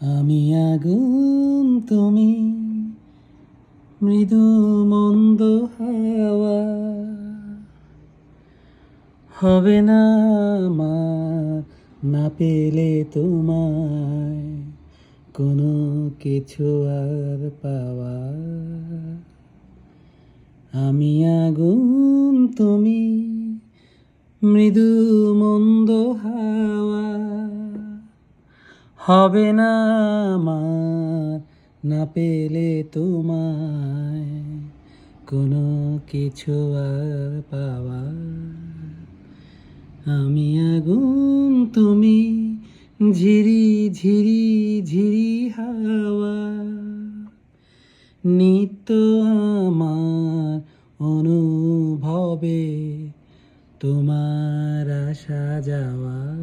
আমি আগুন তুমি মৃদু মন্দ হাওয়া, হবে না আমার না পেলে তোমায় কোনো কিছু আর পাওয়া। আমি আগুন তুমি মৃদু মন্দ হাওয়া, হবে না আমার না পেলে তোমায় কোনো কিছু আর পাওয়া। আমি আগুন তুমি ঝিরি ঝিরি ঝিরি হাওয়া, নিত্য আমার অনুভবে তোমার আসা যাওয়া।